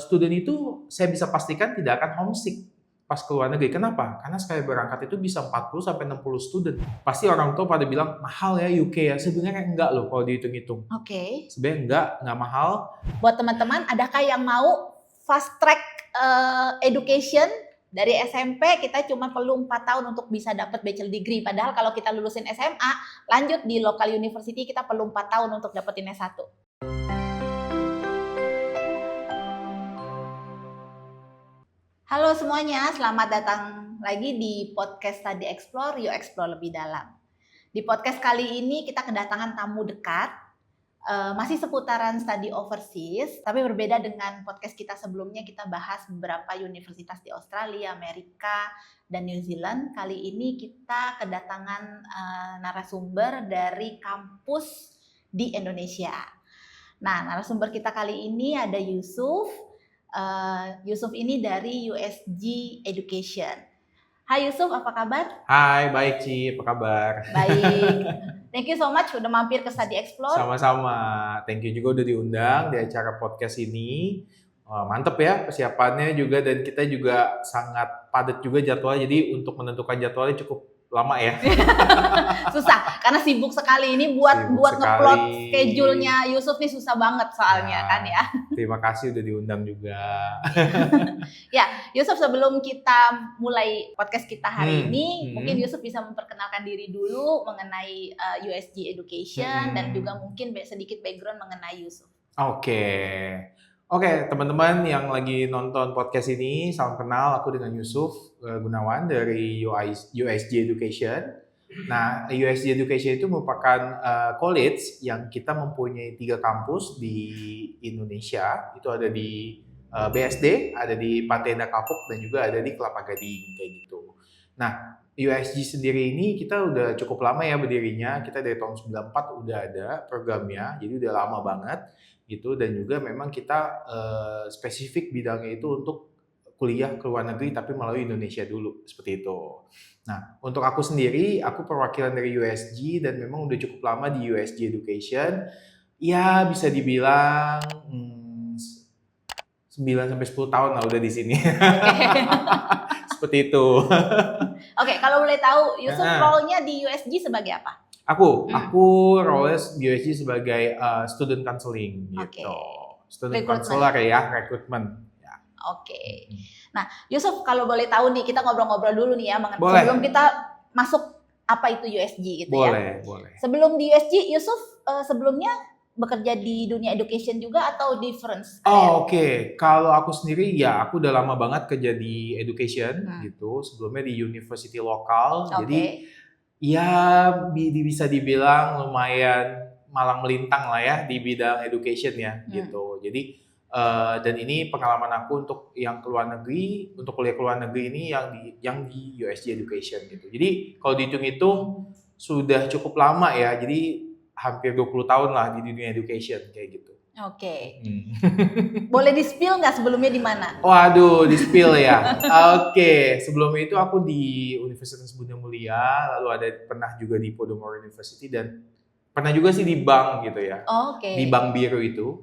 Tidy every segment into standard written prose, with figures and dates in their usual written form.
student itu saya bisa pastikan tidak akan homesick pas ke luar negeri. Kenapa? Karena sekali berangkat itu bisa 40 sampai 60 student. Pasti orang tua pada bilang mahal ya UK ya. Sebenarnya enggak loh kalau dihitung-hitung. Oke. Sebenarnya enggak mahal. Buat teman-teman, adakah yang mau fast track education dari SMP kita cuma perlu 4 tahun untuk bisa dapat bachelor degree. Padahal kalau kita lulusin SMA, lanjut di local university kita perlu 4 tahun untuk dapetin S1. Halo semuanya, selamat datang lagi di podcast Study Explore, Yuk Explore lebih dalam. Di podcast kali ini kita kedatangan tamu dekat, masih seputaran study overseas, tapi berbeda dengan podcast kita sebelumnya. Kita bahas beberapa universitas di Australia, Amerika, dan New Zealand. Kali ini kita kedatangan narasumber dari kampus di Indonesia. Nah, narasumber kita kali ini ada Yusuf. Yusuf ini dari USG Education. Hai Yusuf, apa kabar? Hai, baik Ci, apa kabar? Baik. Thank you so much udah mampir ke Study Explore. Sama-sama. Thank you juga udah diundang di acara podcast ini. Mantep ya persiapannya juga, dan kita juga sangat padat juga jadwalnya. Jadi untuk menentukan jadwalnya cukup lama ya. Susah karena sibuk sekali ini buat ngeplot schedule-nya Yusuf nih susah banget soalnya kan ya. Terima kasih udah diundang juga. Ya, Yusuf, sebelum kita mulai podcast kita hari ini, mungkin Yusuf bisa memperkenalkan diri dulu mengenai USG Education dan juga mungkin sedikit background mengenai Yusuf. Oke, teman-teman yang lagi nonton podcast ini, salam kenal, aku dengan Yusuf Gunawan dari USG Education. Nah, USG Education itu merupakan college yang kita mempunyai 3 kampus di Indonesia. Itu ada di BSD, ada di Pantai Indah Kapuk, dan juga ada di Kelapa Gading, kayak gitu. Nah, USG sendiri ini kita udah cukup lama ya berdirinya. Kita dari tahun 94 udah ada programnya, jadi udah lama banget gitu. Dan juga memang kita spesifik bidangnya itu untuk kuliah ke luar negeri tapi melalui Indonesia dulu, seperti itu. Nah, untuk aku sendiri, aku perwakilan dari USG dan memang udah cukup lama di USG Education. Ya, bisa dibilang 9 sampai 10 tahun lah udah di sini. Seperti itu. Oke, kalau boleh tahu Yusuf role-nya di USG sebagai apa? Aku role di USG sebagai student counseling gitu. Student counselor ya, recruitment. Ya. Oke. Nah, Yusuf, kalau boleh tahu nih, kita ngobrol-ngobrol dulu nih ya, sebelum kita masuk apa itu USG gitu ya. Boleh. Sebelum di USG, Yusuf sebelumnya bekerja di dunia education juga atau difference? Oke. Kalau aku sendiri ya, aku udah lama banget kerja di education gitu. Sebelumnya di university lokal. Jadi ya bisa dibilang lumayan malang melintang lah ya di bidang education ya gitu. Jadi dan ini pengalaman aku untuk yang keluar negeri, untuk kuliah keluar negeri ini yang di USG Education gitu. Jadi kalau dihitung-hitung sudah cukup lama ya. Jadi hampir 20 tahun lah di dunia education kayak gitu. Oke. Boleh di-spill nggak sebelumnya di mana? Waduh, di-spill ya. Oke, sebelumnya itu aku di Universitas Bunda Mulia, lalu pernah juga di Podomoro University, dan pernah juga sih di bank gitu ya. Di bank biru itu.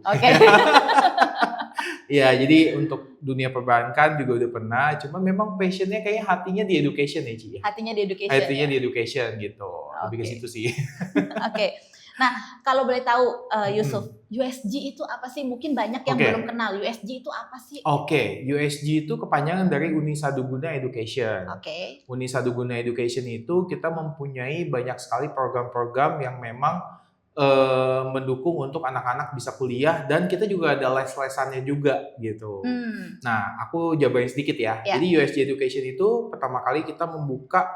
Ya, jadi untuk dunia perbankan juga udah pernah, cuma memang passionnya kayaknya hatinya di education ya, Ci. Hatinya di education. Hatinya di education gitu. Lebih ke situ sih. Oke. Nah, kalau boleh tahu Yusuf, USG itu apa sih? Mungkin banyak yang belum kenal. USG itu apa sih? USG itu kepanjangan dari Uni Saduguna Education. Uni Saduguna Education itu kita mempunyai banyak sekali program-program yang memang mendukung untuk anak-anak bisa kuliah, dan kita juga ada les-lesannya juga gitu. Nah, aku jabarin sedikit ya. Jadi USG Education itu pertama kali kita membuka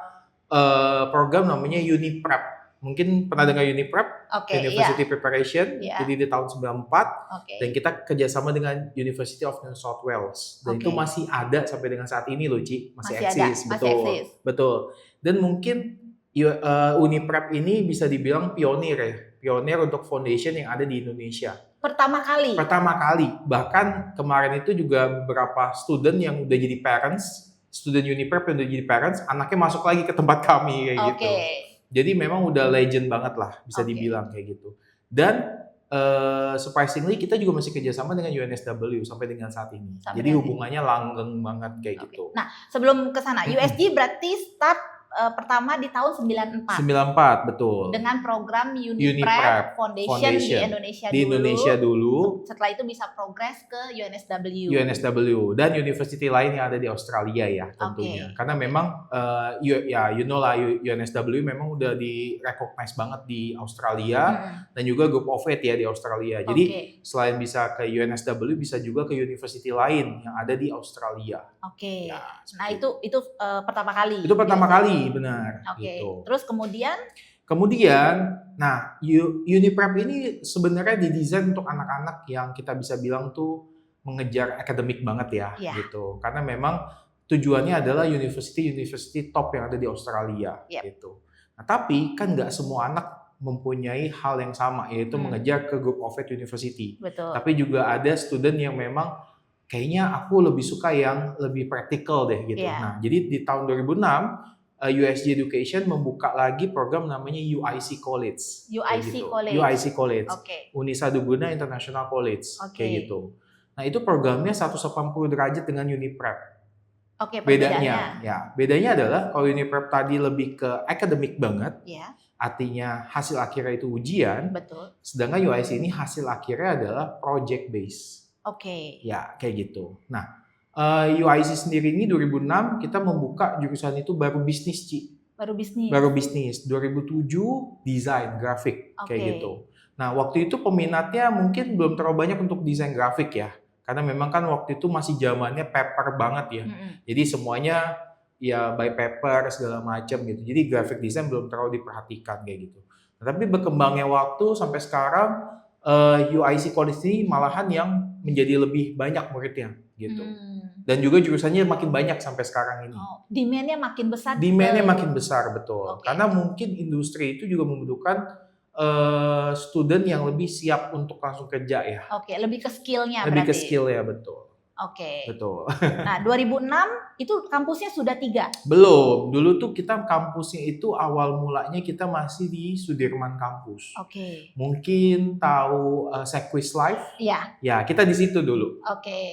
program namanya UniPrep. Mungkin pernah dengar UniPrep, University Preparation, jadi di tahun 94, dan kita kerjasama dengan University of New South Wales, dan itu masih ada sampai dengan saat ini loh, Ci, masih eksis, betul. Dan mungkin UniPrep ini bisa dibilang pionir untuk foundation yang ada di Indonesia. Pertama kali, bahkan kemarin itu juga beberapa student yang udah jadi parents, student UniPrep yang udah jadi parents, anaknya masuk lagi ke tempat kami kayak gitu. Jadi memang udah legend banget lah bisa dibilang kayak gitu. Dan surprisingly kita juga masih kerjasama dengan UNSW sampai dengan saat ini. Jadi hubungannya langgeng banget kayak gitu. Nah, sebelum ke sana, USG berarti start pertama di tahun 94. 94, betul. Dengan program UniPrep Foundation di Indonesia dulu. Setelah itu bisa progres ke UNSW. Dan university lain yang ada di Australia ya tentunya. Karena memang UNSW memang udah di-recognize banget di Australia dan juga Group of 8 ya di Australia. Jadi selain bisa ke UNSW bisa juga ke university lain yang ada di Australia. Ya, nah itu pertama kali. Itu pertama kali. Benar. Gitu. Terus kemudian, nah UniPrep ini sebenarnya didesain untuk anak-anak yang kita bisa bilang tuh mengejar akademik banget ya, gitu. Karena memang tujuannya adalah university top yang ada di Australia, gitu. Nah, tapi kan nggak semua anak mempunyai hal yang sama, yaitu mengejar ke Group of 8 University. Betul. Tapi juga ada student yang memang kayaknya aku lebih suka yang lebih praktikal deh, gitu. Nah, jadi di tahun 2006 USG Education membuka lagi program namanya UIC College. UIC College. Unisa Duguna International College. Kayak gitu. Nah, itu programnya 180 derajat dengan UniPrep. Bedanya adalah kalau UniPrep tadi lebih ke akademik banget. Artinya hasil akhirnya itu ujian. Betul. Sedangkan UIC ini hasil akhirnya adalah project based. Ya, kayak gitu. Nah, UIC sendiri ini 2006 kita membuka jurusan itu baru bisnis, Ci. Baru bisnis. 2007 desain grafik kayak gitu. Nah, waktu itu peminatnya mungkin belum terlalu banyak untuk desain grafik ya. Karena memang kan waktu itu masih zamannya paper banget ya. Jadi semuanya ya by paper segala macam gitu. Jadi graphic design belum terlalu diperhatikan kayak gitu. Nah, tapi berkembangnya waktu sampai sekarang UIC College ini malahan yang menjadi lebih banyak muridnya gitu. Dan juga jurusannya makin banyak sampai sekarang ini. Demand-nya makin besar. Demand-nya makin besar, betul. Karena mungkin industri itu juga membutuhkan student yang lebih siap untuk langsung kerja ya. Lebih ke skill-nya berarti. Lebih ke skill ya, betul. Betul. Nah, 2006 itu kampusnya sudah 3? Belum. Dulu tuh kita kampusnya itu awal mulanya kita masih di Sudirman kampus. Mungkin tahu Sequis Live? Ya, kita di situ dulu.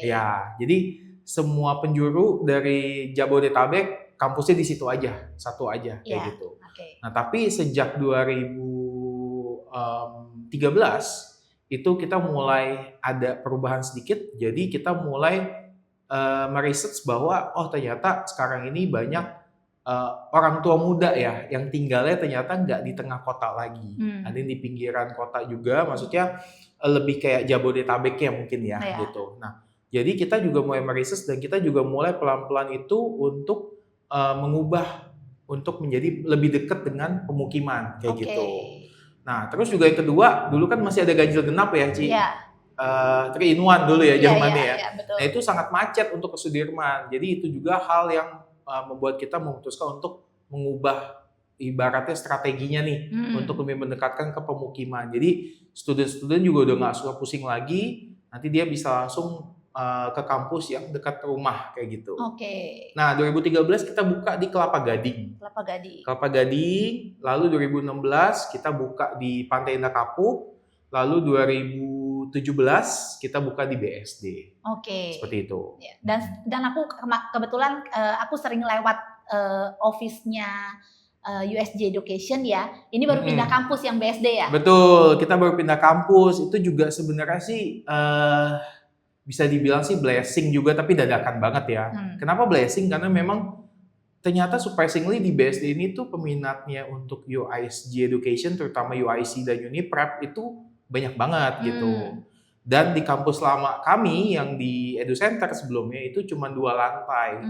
Ya, jadi semua penjuru dari Jabodetabek kampusnya di situ aja, satu aja kayak gitu. Nah, tapi sejak 2013 itu kita mulai ada perubahan sedikit, jadi kita mulai meresearch bahwa ternyata sekarang ini banyak orang tua muda ya yang tinggalnya ternyata nggak di tengah kota lagi, ada di pinggiran kota juga, maksudnya lebih kayak Jabodetabeknya mungkin ya gitu. Nah, jadi kita juga mulai meresearch dan kita juga mulai pelan-pelan itu untuk mengubah untuk menjadi lebih dekat dengan pemukiman kayak gitu. Nah, terus juga yang kedua, dulu kan masih ada ganjil genap ya, Ci. 3-in-1 dulu ya zamannya ya. Nah, itu sangat macet untuk ke Sudirman. Jadi itu juga hal yang membuat kita memutuskan untuk mengubah ibaratnya strateginya nih untuk lebih mendekatkan ke pemukiman. Jadi student-student juga udah nggak suka pusing lagi, nanti dia bisa langsung ke kampus yang dekat rumah kayak gitu. Nah, 2013 kita buka di Kelapa Gading. Lalu 2016 kita buka di Pantai Indah Kapuk. Lalu 2017 kita buka di BSD. Seperti itu. Dan aku kebetulan aku sering lewat office-nya USG Education ya. Ini baru pindah kampus yang BSD ya? Betul, kita baru pindah kampus. Itu juga sebenarnya sih bisa dibilang sih blessing juga, tapi dadakan banget ya. Kenapa blessing? Karena memang ternyata surprisingly di BSD ini tuh peminatnya untuk UISG Education, terutama UIC dan UniPrep itu banyak banget gitu. Dan di kampus lama kami yang di Edu Center sebelumnya itu cuma 2 lantai.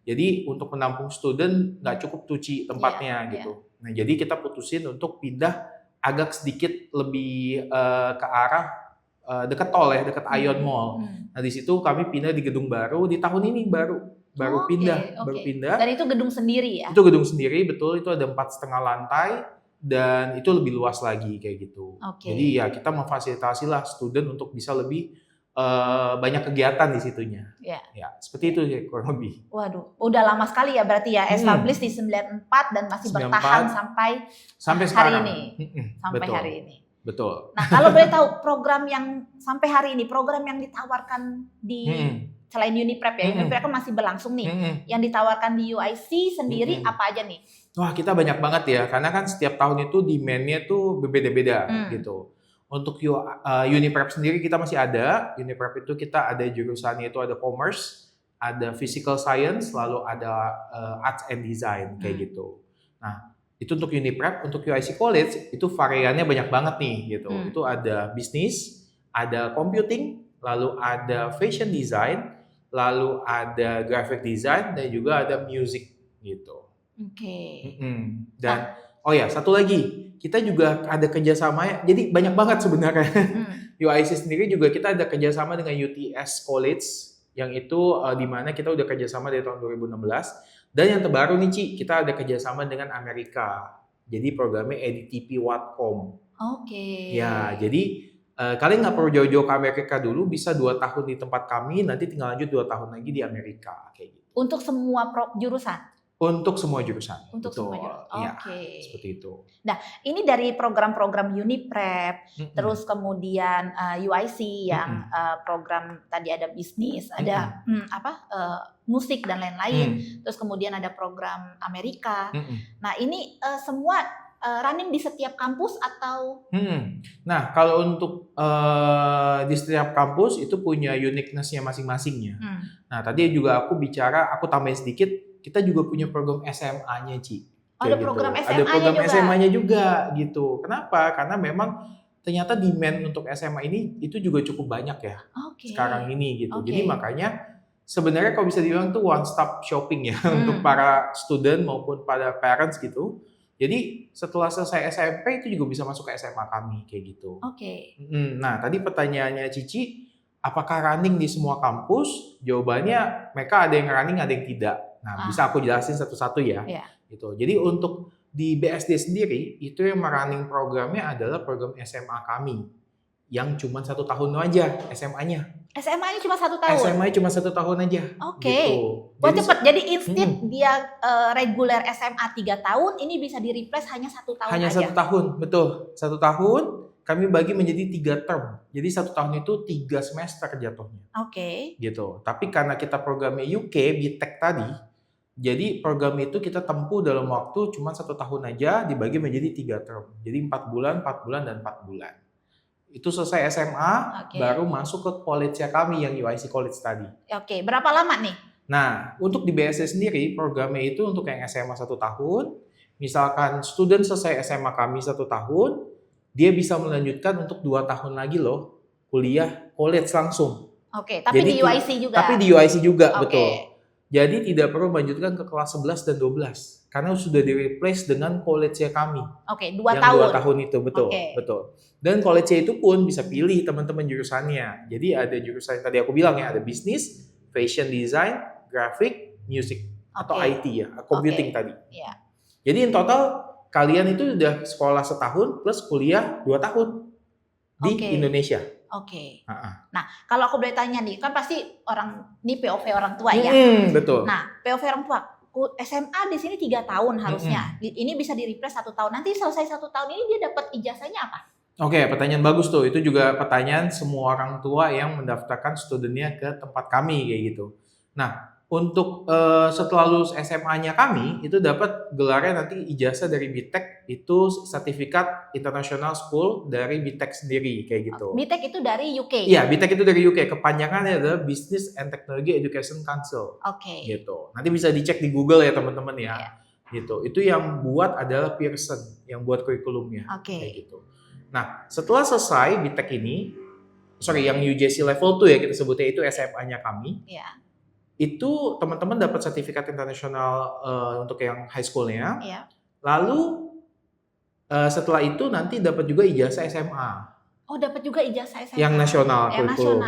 Jadi untuk menampung student nggak cukup tuci tempatnya gitu. Nah, jadi kita putusin untuk pindah agak sedikit lebih ke arah dekat tol ya, dekat Ion Mall. Nah, di situ kami pindah di gedung baru di tahun ini baru pindah. Dan itu gedung sendiri ya? Itu gedung sendiri, betul. Itu ada 4,5 lantai dan itu lebih luas lagi kayak gitu. Jadi ya kita memfasilitasi lah student untuk bisa lebih banyak kegiatan di situnya. Ya, seperti itu ya kurang lebih. Waduh, udah lama sekali ya berarti ya, established di 94 dan masih bertahan sampai sekarang. Hari ini. Sampai hari ini. Betul. Nah, kalau boleh tahu program yang sampai hari ini, program yang ditawarkan di selain Uniprep ya, Uniprep kan masih berlangsung nih. Yang ditawarkan di UIC sendiri apa aja nih? Wah, kita banyak banget ya, karena kan setiap tahun itu demand-nya tuh berbeda-beda gitu. Untuk Uniprep sendiri kita masih ada. Uniprep itu kita ada jurusannya itu ada commerce, ada physical science, lalu ada arts and design kayak gitu. Nah, itu untuk Uniprep. Untuk UIC College itu variannya banyak banget nih gitu. Itu ada bisnis, ada computing, lalu ada fashion design, lalu ada graphic design, dan juga ada music gitu. Oke. Dan oh ya, satu lagi, kita juga ada kerjasama. Jadi banyak banget sebenarnya. UIC sendiri juga kita ada kerjasama dengan UTS College, yang itu di mana kita udah kerjasama dari tahun 2016. Dan yang terbaru nih Ci, kita ada kerjasama dengan Amerika. Jadi programnya EDTP Watcom. Oke. Ya, jadi kalian nggak perlu jauh-jauh ke Amerika dulu, bisa 2 tahun di tempat kami, nanti tinggal lanjut 2 tahun lagi di Amerika kayak gitu. Untuk semua jurusan? Untuk semua jurusan. Untuk semua jurusan. Oke. Seperti itu. Nah, ini dari program-program Uniprep, terus kemudian UIC yang program tadi ada bisnis, ada musik dan lain-lain. Terus kemudian ada program Amerika. Nah, ini semua running di setiap kampus atau? Nah, kalau untuk di setiap kampus itu punya uniqueness-nya masing-masingnya. Nah, tadi juga aku tambahin sedikit. Kita juga punya program SMA-nya, Ci. Ada program SMA-nya juga? Ada program SMA-nya juga, gitu. Kenapa? Karena memang ternyata demand untuk SMA ini itu juga cukup banyak ya. Sekarang ini, gitu. Jadi makanya sebenarnya kalau bisa dibilang tuh one stop shopping ya untuk para student maupun pada parents gitu. Jadi setelah selesai SMP itu juga bisa masuk ke SMA kami, kayak gitu. Nah, tadi pertanyaannya Cici, apakah running di semua kampus? Jawabannya mereka ada yang running, ada yang tidak. Nah, bisa aku jelasin satu-satu ya. Gitu. Jadi untuk di BSD sendiri, itu yang running programnya adalah program SMA kami. Yang cuma 1 tahun aja SMA-nya. SMA-nya cuma 1 tahun? SMA-nya cuma 1 tahun aja. Gitu. Wah, cepat. Jadi instead dia reguler SMA 3 tahun, ini bisa di-replace hanya 1 tahun hanya aja? Hanya 1 tahun, betul. 1 tahun. Kami bagi menjadi 3 term. Jadi 1 tahun itu 3 semester jatuhnya. Gitu. Tapi karena kita programnya UK, BTech tadi, jadi program itu kita tempuh dalam waktu cuma 1 tahun aja, dibagi menjadi 3 term. Jadi 4 bulan, 4 bulan, dan 4 bulan. Itu selesai SMA, baru masuk ke college-nya kami yang UIC College tadi. Berapa lama nih? Nah, untuk di BSD sendiri, programnya itu untuk yang SMA 1 tahun. Misalkan student selesai SMA kami 1 tahun, dia bisa melanjutkan untuk 2 tahun lagi loh, kuliah college langsung. Tapi jadi, di UIC juga? Tapi di UIC juga, betul. Jadi tidak perlu melanjutkan ke kelas 11 dan 12 karena sudah di-replace dengan college-nya kami. 2 tahun. 2 tahun itu, betul, betul. Dan college-nya itu pun bisa pilih teman-teman jurusannya. Jadi ada jurusan yang tadi aku bilang ya, ada bisnis, fashion design, graphic, music atau IT ya, computing tadi. Jadi in total kalian itu udah sekolah setahun plus kuliah 2 tahun di Indonesia. Nah, kalau aku boleh tanya nih, kan pasti ini POV orang tua ya. Betul. Nah, POV orang tua, SMA di sini 3 tahun harusnya. Ini bisa di-replace 1 tahun. Nanti selesai 1 tahun ini dia dapat ijazahnya apa? Pertanyaan bagus tuh. Itu juga pertanyaan semua orang tua yang mendaftarkan studentnya ke tempat kami kayak gitu. Nah, untuk setelah lulus SMA-nya kami itu dapat gelarnya nanti ijazah dari BTech, itu sertifikat International School dari BTech sendiri kayak gitu. BTech itu dari UK? Iya, BTech itu dari UK. Kepanjangannya adalah Business and Technology Education Council. Gitu. Nanti bisa dicek di Google ya teman-teman ya. Gitu. Itu yang buat adalah Pearson yang buat kurikulumnya kayak gitu. Nah, setelah selesai BTech ini, yang UJC level 2 ya kita sebutnya, itu SMA-nya kami. Itu teman-teman dapat sertifikat internasional untuk yang high school-nya. Lalu setelah itu nanti dapat juga ijazah SMA. Dapat juga ijazah SMA. Yang nasional.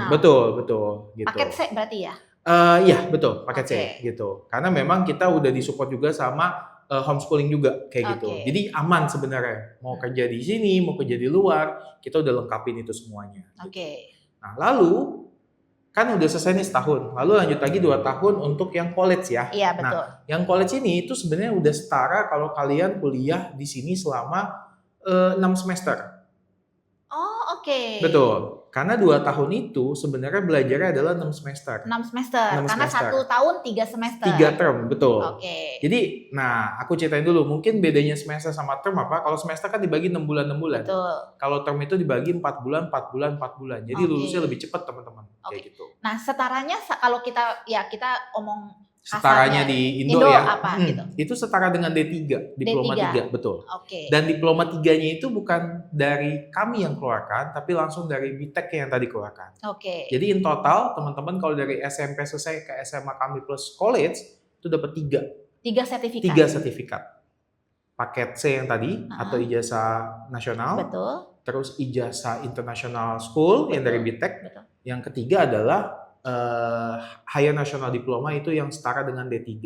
Betul. Gitu. Paket C berarti ya? Iya, betul, paket C gitu. Karena memang kita udah disupport juga sama homeschooling juga kayak gitu. Jadi aman sebenarnya. Mau kerja di sini, mau kerja di luar, kita udah lengkapin itu semuanya. Nah, lalu kan udah selesai nih setahun, lalu lanjut lagi 2 tahun untuk yang college ya. Iya, betul. Nah, yang college ini itu sebenarnya udah setara kalau kalian kuliah di sini selama 6 semester. Betul. Karena 2 tahun itu sebenarnya belajarnya adalah 6 semester. 6 semester. Karena 1 tahun 3 semester. 3 term, betul. Jadi, nah aku ceritain dulu. Mungkin bedanya semester sama term apa? Kalau semester kan dibagi 6 bulan, 6 bulan. Betul. Kalau term itu dibagi 4 bulan, 4 bulan, 4 bulan. Jadi lulusnya lebih cepat, teman-teman. Kayak gitu. Nah, setaranya kalau kita omong setaranya di Indo ya, apa, gitu? Itu setara dengan D3, diploma 3, betul. Dan diploma 3-nya itu bukan dari kami yang keluarkan, tapi langsung dari BTEC yang tadi keluarkan. Jadi in total, teman-teman kalau dari SMP selesai ke SMA kami plus college, itu dapat 3 sertifikat. 3 sertifikat. Paket C yang tadi, atau ijazah nasional. Betul. Terus ijazah international school yang dari BTEC. Betul. Yang ketiga adalah Higher National Diploma itu yang setara dengan D3.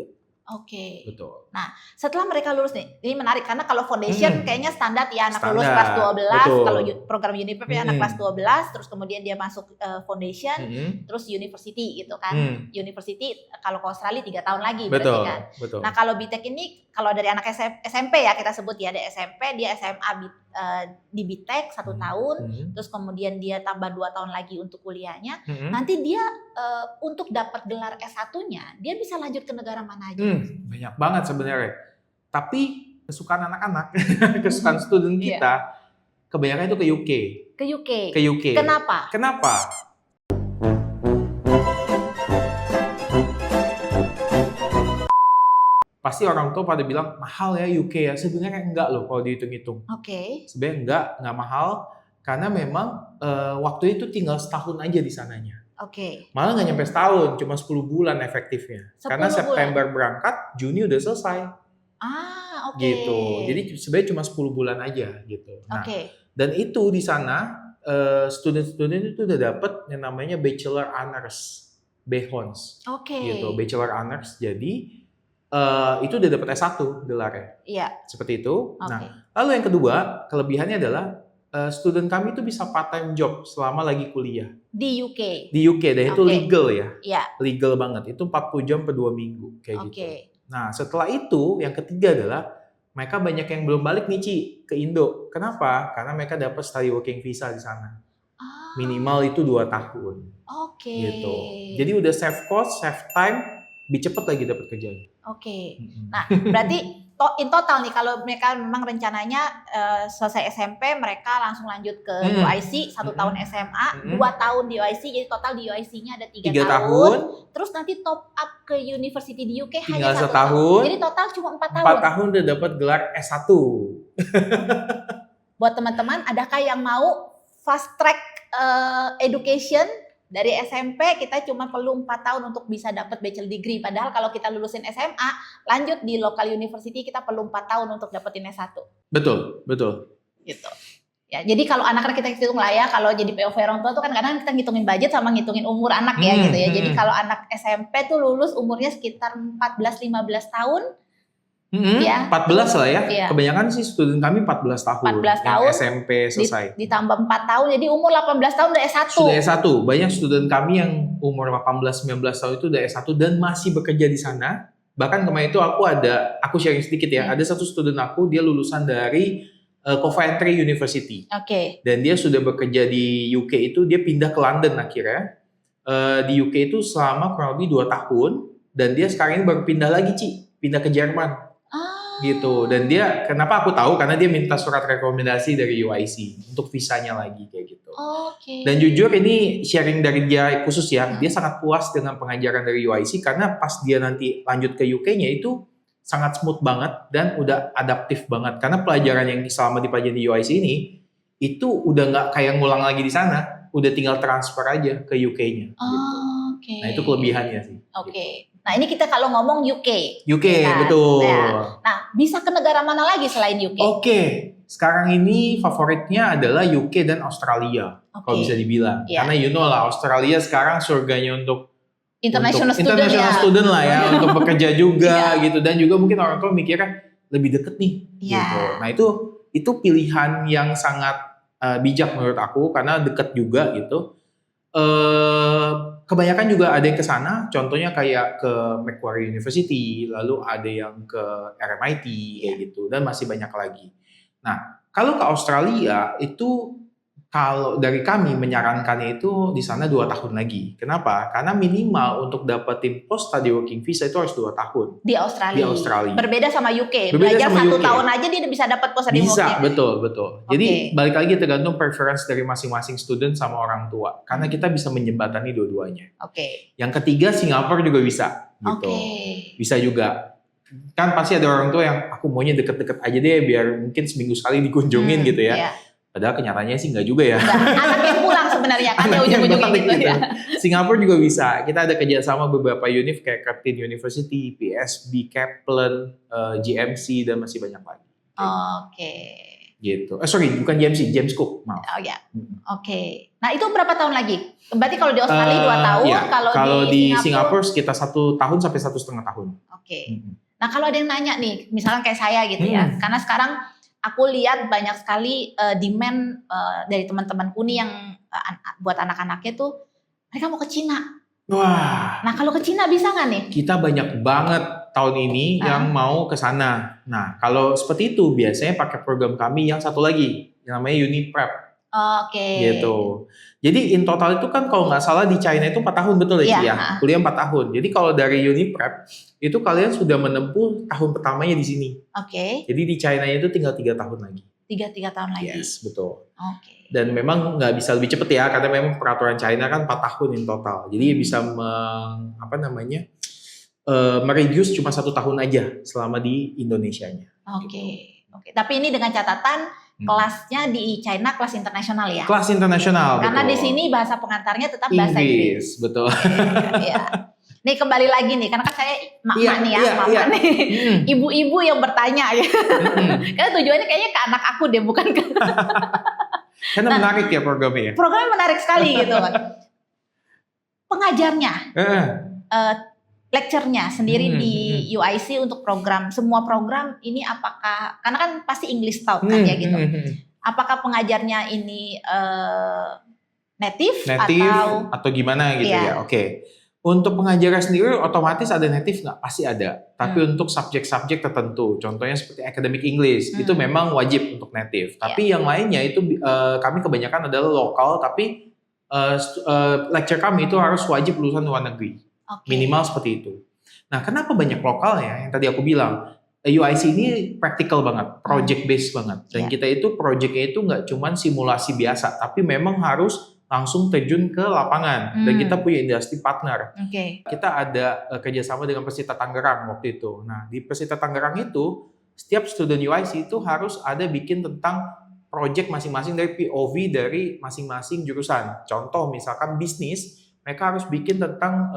Betul. Nah, setelah mereka lulus nih, ini menarik karena kalau foundation kayaknya standar ya anak lulus kelas 12, betul. Kalau program Uniprep ya anak kelas 12, terus kemudian dia masuk foundation, terus university gitu kan. University kalau ke Australia 3 tahun lagi berarti kan. Betul. Nah, kalau BTEC ini kalau dari anak SMP ya kita sebut ya, ada SMP, dia SMA di BTEC 1 tahun, terus kemudian dia tambah 2 tahun lagi untuk kuliahnya. Nanti dia untuk dapat gelar S1-nya, dia bisa lanjut ke negara mana aja? Banyak banget sebenarnya. Tapi kesukaan anak-anak, kesukaan student kita, kebanyakan itu ke UK. Ke UK. Kenapa? Pasti orang tua pada bilang mahal ya UK ya. Sebenarnya enggak loh kalau dihitung-hitung. Sebenarnya enggak mahal karena memang waktu itu tinggal setahun aja di sananya. Malah nggak nyampe setahun, cuma 10 bulan efektifnya. Karena September berangkat, Juni udah selesai. Gitu. Jadi sebenarnya cuma 10 bulan aja gitu. Nah, dan itu di sana student-student itu udah dapet yang namanya Bachelor Honors, BHONS. Gitu, Bachelor Honors. Jadi itu udah dapet S1 gelarnya. Seperti itu. Nah, lalu yang kedua, kelebihannya adalah student kami itu bisa part-time job selama lagi kuliah. Di UK? Di UK, dan itu legal ya. Legal banget, itu 40 jam per 2 minggu. Kayak gitu. Nah, setelah itu, yang ketiga adalah mereka banyak yang belum balik nih, Ci, ke Indo. Kenapa? Karena mereka dapat study working visa di sana. Minimal itu 2 tahun. Gitu. Jadi udah save cost, save time, lebih cepet lagi dapat kerjanya. Nah, berarti in total nih kalau mereka memang rencananya selesai SMP mereka langsung lanjut ke UIC 1 tahun SMA, 2 tahun di UIC, jadi total di UIC-nya ada 3 tahun. Terus nanti top up ke university di UK hanya 1 tahun. Jadi total cuma 4 tahun. 4 tahun udah dapat gelar S1. Buat teman-teman, adakah yang mau fast track education? Dari SMP kita cuma perlu 4 tahun untuk bisa dapat bachelor degree. Padahal kalau kita lulusin SMA, lanjut di local university kita perlu 4 tahun untuk dapetin S1. Betul. Gitu. Ya, jadi kalau anak-anak kita hitung lah ya, kalau jadi POV orang tua tuh kan kadang kita ngitungin budget sama ngitungin umur anak ya gitu ya. Jadi kalau anak SMP tuh lulus umurnya sekitar 14-15 tahun. 14 lah ya. Kebanyakan sih student kami 14 tahun. 14 tahun. SMP selesai. Ditambah 4 tahun, jadi umur 18 tahun udah S1. Sudah S1. Banyak student kami yang umur 18-19 tahun itu udah S1 dan masih bekerja di sana. Bahkan kemarin itu aku sharing sedikit ya. Ada satu student aku, dia lulusan dari Coventry University. Dan dia sudah bekerja di UK itu, dia pindah ke London akhirnya. Di UK itu selama kurang lebih 2 tahun. Dan dia sekarang ini baru pindah lagi, Ci. Pindah ke Jerman. Gitu. Dan dia, kenapa aku tahu? Karena dia minta surat rekomendasi dari UIC untuk visanya lagi kayak gitu. Dan jujur ini sharing dari dia khusus ya, dia sangat puas dengan pengajaran dari UIC karena pas dia nanti lanjut ke UK-nya itu sangat smooth banget dan udah adaptif banget. Karena pelajaran yang selama dipelajari di UIC ini itu udah nggak kayak ngulang lagi di sana, udah tinggal transfer aja ke UK-nya. Gitu. Nah itu kelebihannya sih. Gitu. Nah ini kita kalau ngomong UK. Ya, betul. Nah bisa ke negara mana lagi selain UK? Sekarang ini favoritnya adalah UK dan Australia. Kalau bisa dibilang. Karena you know lah Australia sekarang surganya untuk international student lah ya. Untuk bekerja juga gitu. Dan juga mungkin orang tua mikirnya lebih deket nih. Gitu. Nah itu pilihan yang sangat bijak menurut aku. Karena deket juga gitu. Kebanyakan juga ada yang ke sana, contohnya kayak ke Macquarie University, lalu ada yang ke RMIT kayak gitu, dan masih banyak lagi. Nah, kalau ke Australia itu Kalau dari kami menyarankannya itu di sana 2 tahun lagi. Kenapa? Karena minimal untuk dapetin post study working visa itu harus 2 tahun. Di Australia. Di Australia. Berbeda sama UK. Berbeda Belajar sama 1 UK. tahun aja dia bisa dapat post study working. Bisa, betul. Jadi balik lagi tergantung preference dari masing-masing student sama orang tua. Karena kita bisa menjembatani dua-duanya. Yang ketiga, Singapura juga bisa. Gitu. Bisa juga. Kan pasti ada orang tua yang aku maunya deket-deket aja deh biar mungkin seminggu sekali dikunjungin gitu ya. Iya. Padahal kenyataannya sih nggak juga ya. Anak yang pulang sebenarnya kan ya ujung-ujungnya gitu ya. Singapura juga bisa. Kita ada kerjasama beberapa univ kayak Curtin University, PSB, Kaplan, GMC dan masih banyak lagi. Gitu. Bukan GMC, James Cook. Maaf. Oh ya. Nah itu berapa tahun lagi? Berarti kalau di Australia 2 tahun, ya. Kalau di Singapura Singapura sekitar 1 tahun sampai 1,5 tahun. Nah kalau ada yang nanya nih, misalkan kayak saya gitu ya, karena sekarang aku lihat banyak sekali demand dari teman-temanku nih yang buat anak-anaknya tuh mereka mau ke Cina. Wah. Nah kalau ke Cina bisa nggak nih? Kita banyak banget tahun ini yang mau ke sana. Nah kalau seperti itu biasanya pakai program kami yang satu lagi, yang namanya UniPrep. Gitu. Jadi in total itu kan kalau nggak salah di China itu 4 tahun betul ya? Kuliah 4 tahun. Jadi kalau dari UniPrep itu kalian sudah menempuh tahun pertamanya di sini. Jadi di China itu tinggal 3 tahun lagi. 3 tahun lagi. Yes, betul. Dan memang nggak bisa lebih cepat ya, karena memang peraturan China kan 4 tahun in total. Jadi bisa mereduce cuma 1 tahun aja selama di Indonesianya. Tapi ini dengan catatan kelasnya di China kelas internasional ya? Kelas internasional, karena betul. Di sini bahasa pengantarnya tetap bahasa Inggris. Betul. Nih kembali lagi nih, karena kan saya mama nih ya, nih. Ibu-ibu yang bertanya ya. Karena tujuannya kayaknya ke anak aku deh, bukan ke... Karena menarik ya programnya. Programnya menarik sekali gitu kan. Pengajarnya, lecture-nya sendiri di UIC untuk program, semua program ini apakah, karena kan pasti English talk kan ya gitu. Apakah pengajarnya ini native atau gimana gitu ya? Untuk pengajaran sendiri otomatis ada native nggak? Pasti ada. Tapi untuk subjek-subjek tertentu, contohnya seperti academic English, itu memang wajib untuk native. Tapi yang lainnya itu kami kebanyakan adalah lokal, tapi lecture kami itu harus wajib lulusan luar negeri. Minimal seperti itu. Nah, kenapa banyak lokal ya? Yang tadi aku bilang, UIC ini practical banget, project based banget. Dan kita itu projectnya itu nggak cuman simulasi biasa, tapi memang harus langsung terjun ke lapangan. Dan kita punya industri partner. Kita ada kerjasama dengan Persita Tangerang waktu itu. Nah, di Persita Tangerang itu, setiap student UIC itu harus ada bikin tentang project masing-masing dari POV dari masing-masing jurusan. Contoh misalkan bisnis, mereka harus bikin tentang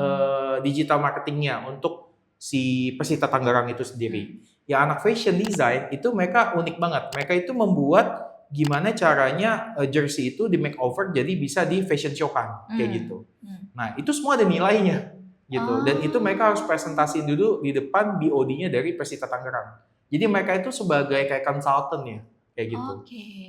digital marketingnya untuk si Persita Tangerang itu sendiri. Ya anak fashion design itu mereka unik banget. Mereka itu membuat gimana caranya jersey itu di makeover jadi bisa di fashion show kan, kayak gitu. Nah itu semua ada nilainya gitu. Dan itu mereka harus presentasi dulu di depan BOD-nya dari Persita Tangerang. Jadi mereka itu sebagai kayak consultant ya. Kayak gitu.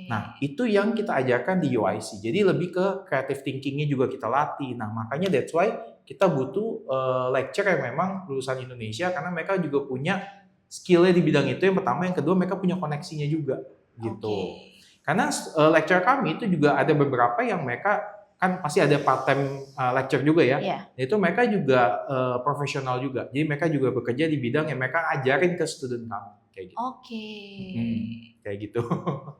Nah, itu yang kita ajarkan di UIC. Jadi lebih ke creative thinking-nya juga kita latih. Nah, makanya that's why kita butuh lecture yang memang lulusan Indonesia karena mereka juga punya skill-nya di bidang itu. Yang pertama, yang kedua mereka punya koneksinya juga gitu. Karena lecture kami itu juga ada beberapa yang mereka kan pasti ada part-time lecture juga ya. Itu mereka juga profesional juga. Jadi mereka juga bekerja di bidang yang mereka ajarin ke student kami. Kayak gitu. Kayak gitu.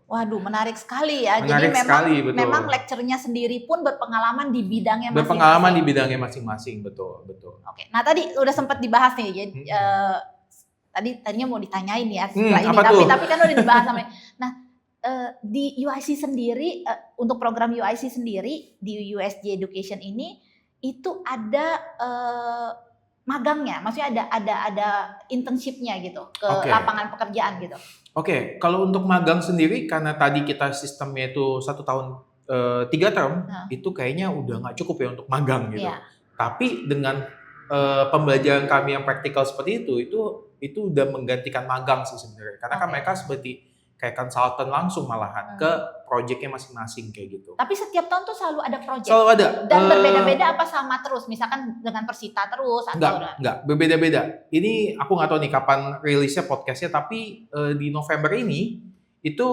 Waduh, menarik sekali ya. Menarik Jadi betul. memang lecture-nya sendiri pun berpengalaman di bidangnya masing-masing. Berpengalaman di bidangnya masing-masing, betul. Nah tadi udah sempat dibahas nih. Jadi tadinya mau ditanyain ya setelah ini, tapi kan udah dibahas sama. Nah, di UIC sendiri untuk program UIC sendiri di USG Education ini itu ada magangnya, maksudnya ada internship-nya gitu ke lapangan pekerjaan gitu. Kalau untuk magang sendiri karena tadi kita sistemnya itu 1 tahun 3 term, itu kayaknya udah nggak cukup ya untuk magang gitu. Tapi dengan pembelajaran kami yang praktikal seperti itu udah menggantikan magang sih sebenarnya. Karena kan mereka seperti kayak konsultan langsung malahan ke projectnya masing-masing kayak gitu. Tapi setiap tahun tuh selalu ada project. Selalu ada. Dan berbeda-beda apa sama terus? Misalkan dengan Persita terus atau enggak, berbeda-beda. Ini aku nggak tahu nih kapan rilisnya podcastnya, tapi di November ini itu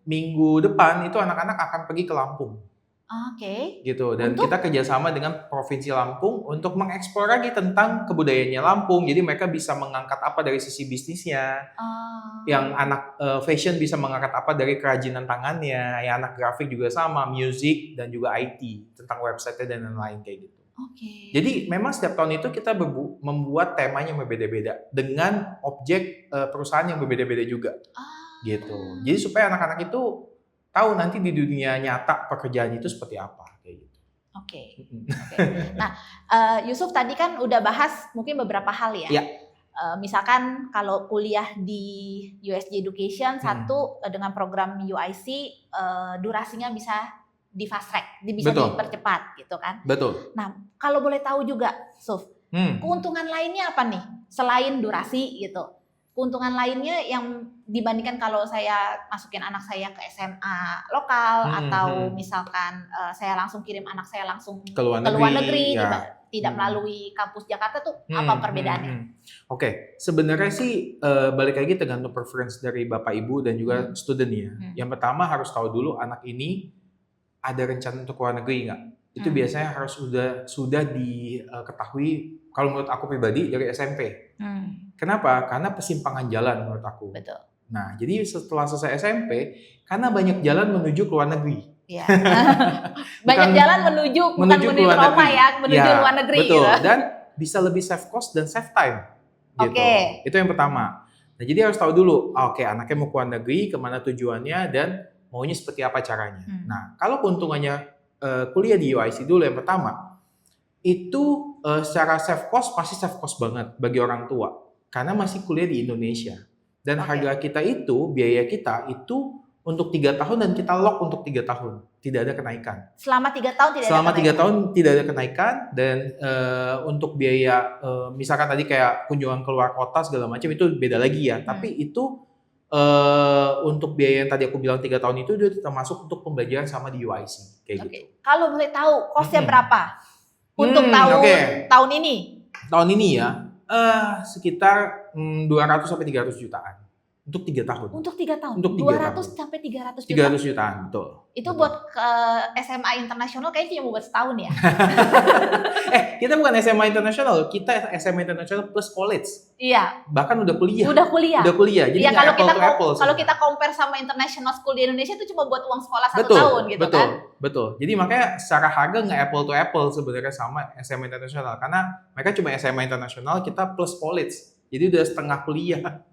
minggu depan itu anak-anak akan pergi ke Lampung. Oke. Gitu, dan kita kerjasama dengan Provinsi Lampung untuk mengeksplor lagi tentang kebudayaannya Lampung. Jadi mereka bisa mengangkat apa dari sisi bisnisnya, yang anak fashion bisa mengangkat apa dari kerajinan tangannya, yang anak grafik juga sama, music dan juga IT tentang website dan lain-lain kayak gitu. Jadi memang setiap tahun itu kita membuat temanya yang berbeda-beda dengan objek perusahaan yang berbeda-beda juga, gitu. Jadi supaya anak-anak itu tahu nanti di dunia nyata pekerjaan itu seperti apa kayak gitu. Oke. Nah, Yusuf tadi kan udah bahas mungkin beberapa hal ya. Misalkan kalau kuliah di USG Education satu dengan program UIC durasinya bisa di fast track, bisa dipercepat gitu kan. Betul. Nah, kalau boleh tahu juga, Suf, keuntungan lainnya apa nih selain durasi gitu? Keuntungan lainnya yang dibandingkan kalau saya masukin anak saya ke SMA lokal atau misalkan saya langsung kirim anak saya langsung ke luar negeri tidak melalui kampus Jakarta tuh apa perbedaannya? Oke, sebenarnya sih balik lagi tergantung preference dari Bapak Ibu dan juga student ya. Yang pertama harus tahu dulu anak ini ada rencana untuk keluar negeri nggak? Itu biasanya harus sudah diketahui. Kalau menurut aku pribadi dari SMP. Kenapa? Karena persimpangan jalan menurut aku. Betul. Nah, jadi setelah selesai SMP, karena banyak jalan menuju ke luar negeri. Ya. Banyak jalan menuju Roma ya, menuju luar negeri. Betul. Gitu. Dan bisa lebih save cost dan save time. Gitu. Itu yang pertama. Nah, jadi harus tahu dulu, anaknya mau ke luar negeri, kemana tujuannya, dan maunya seperti apa caranya. Nah, kalau keuntungannya kuliah di UIC dulu yang pertama, itu secara save cost pasti save cost banget bagi orang tua. Karena masih kuliah di Indonesia. Dan harga kita itu, biaya kita itu untuk 3 tahun dan kita lock untuk 3 tahun. Tidak ada kenaikan. Selama 3 tahun tidak ada kenaikan? Selama 3 tahun tidak ada kenaikan. Dan untuk biaya, misalkan tadi kayak kunjungan keluar kota segala macam itu beda lagi ya. Tapi itu untuk biaya yang tadi aku bilang 3 tahun itu termasuk untuk pembelajaran sama di UIC. Kayak gitu. Kalau boleh tahu, cost-nya berapa? Untuk tahun ini? Tahun ini ya. Sekitar 200 sampai 300 jutaan untuk 3 tahun. Untuk 3 tahun. Untuk 200 sampai 300 juta. 300 jutaan, betul. Itu betul. Buat ke SMA internasional kayaknya cuma buat setahun ya. Kita bukan SMA internasional, kita SMA internasional plus college. Iya. Bahkan udah kuliah. Udah kuliah. Jadi kalau kita compare sama international school di Indonesia itu cuma buat uang sekolah 1 tahun gitu kan. Betul. Jadi makanya secara harga nggak apple to apple sebenarnya sama SMA internasional, karena mereka cuma SMA internasional, kita plus college. Jadi udah setengah kuliah.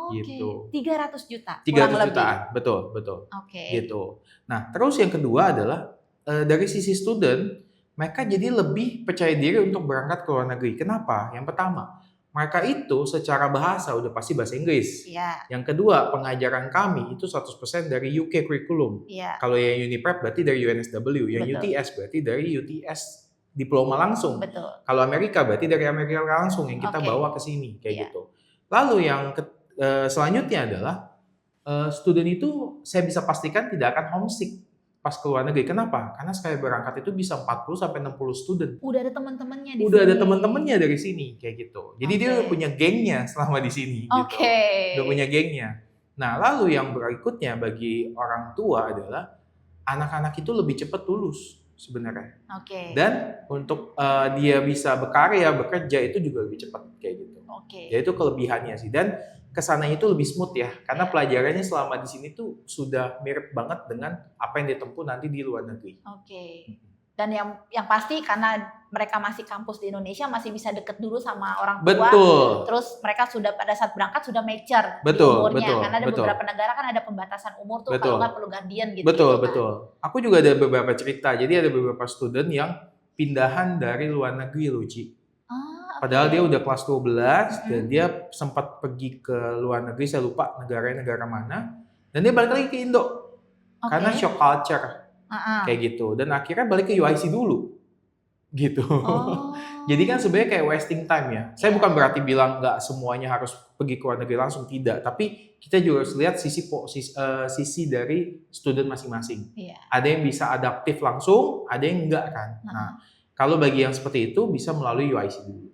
Gitu. 300 juta. 300 jutaan, betul. Gitu. Nah, terus yang kedua adalah dari sisi student, mereka jadi lebih percaya diri untuk berangkat ke luar negeri. Kenapa? Yang pertama, mereka itu secara bahasa udah pasti bahasa Inggris. Yang kedua, pengajaran kami itu 100% dari UK curriculum. Kalau yang Uniprep berarti dari UNSW, yang UTS berarti dari UTS diploma langsung. Kalau Amerika berarti dari Amerika langsung yang kita bawa ke sini kayak gitu. Lalu yang selanjutnya adalah student itu saya bisa pastikan tidak akan homesick pas ke luar negeri. Kenapa? Karena sekali berangkat itu bisa 40 sampai 60 student. Udah ada teman-temannya di sini. Udah ada teman-temannya dari sini kayak gitu. Jadi dia udah punya gengnya selama di sini gitu. Udah punya gengnya. Nah, lalu yang berikutnya bagi orang tua adalah anak-anak itu lebih cepat lulus sebenarnya. Dan untuk dia bisa berkarya, bekerja itu juga lebih cepat kayak gitu. Ya itu kelebihannya sih. Dan kesananya itu lebih smooth ya, karena pelajarannya selama di sini tuh sudah mirip banget dengan apa yang ditempuh nanti di luar negeri. Dan yang pasti karena mereka masih kampus di Indonesia masih bisa deket dulu sama orang tua. Terus mereka sudah pada saat berangkat sudah mature di umurnya. Karena ada beberapa negara kan ada pembatasan umur tuh kalau nggak perlu guardian gitu. Betul. Aku juga ada beberapa cerita. Jadi ada beberapa student yang pindahan dari luar negeri loh, Ci. Padahal dia udah kelas 12 dan dia sempat pergi ke luar negeri, saya lupa negara mana. Dan dia balik lagi ke Indo. Karena shock culture. Kayak gitu. Dan akhirnya balik ke UIC dulu. Gitu. Jadi kan sebenarnya kayak wasting time ya. Saya bukan berarti bilang nggak semuanya harus pergi ke luar negeri langsung, tidak. Tapi kita juga harus lihat sisi dari student masing-masing. Ada yang bisa adaptif langsung, ada yang enggak kan. Nah, kalau bagi yang seperti itu bisa melalui UIC dulu.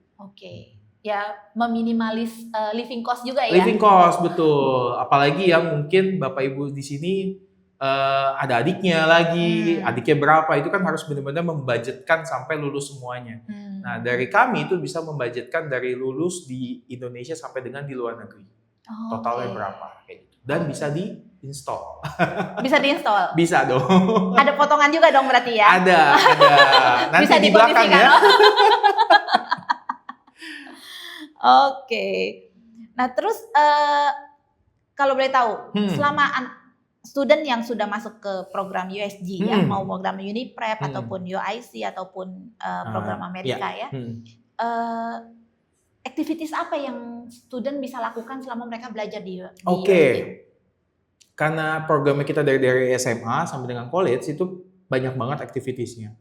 Ya meminimalis living cost juga ya. Living cost, betul. Apalagi yang mungkin Bapak Ibu di sini ada adiknya lagi, adiknya berapa, itu kan harus benar-benar membudgetkan sampai lulus semuanya. Nah, dari kami itu bisa membudgetkan dari lulus di Indonesia sampai dengan di luar negeri. Totalnya berapa kayak gitu. Dan bisa di-install. Bisa di-install? Bisa dong. Ada potongan juga dong berarti ya? Ada. Nanti bisa di belakang ya. Oke. Nah, terus kalau boleh tahu, selama student yang sudah masuk ke program USG ya, mau program Uniprep ataupun UIC ataupun program Amerika ya, activities apa yang student bisa lakukan selama mereka belajar di USG? Karena programnya kita dari SMA sampai dengan college itu banyak banget activitiesnya.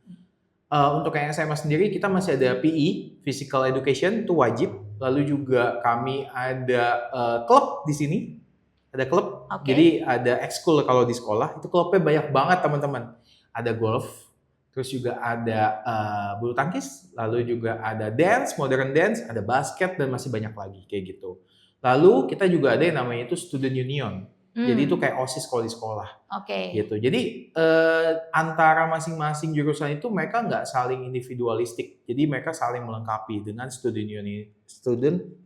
Untuk yang SMA sendiri kita masih ada PE, Physical Education, itu wajib. Lalu juga kami ada klub di sini. Ada klub, jadi ada ekskul kalau di sekolah, itu klubnya banyak banget teman-teman. Ada golf, terus juga ada bulu tangkis, lalu juga ada dance, modern dance, ada basket, dan masih banyak lagi kayak gitu. Lalu kita juga ada yang namanya itu student union, jadi itu kayak OSIS kalau di sekolah. Gitu. Jadi antara masing-masing jurusan itu mereka nggak saling individualistik, jadi mereka saling melengkapi dengan student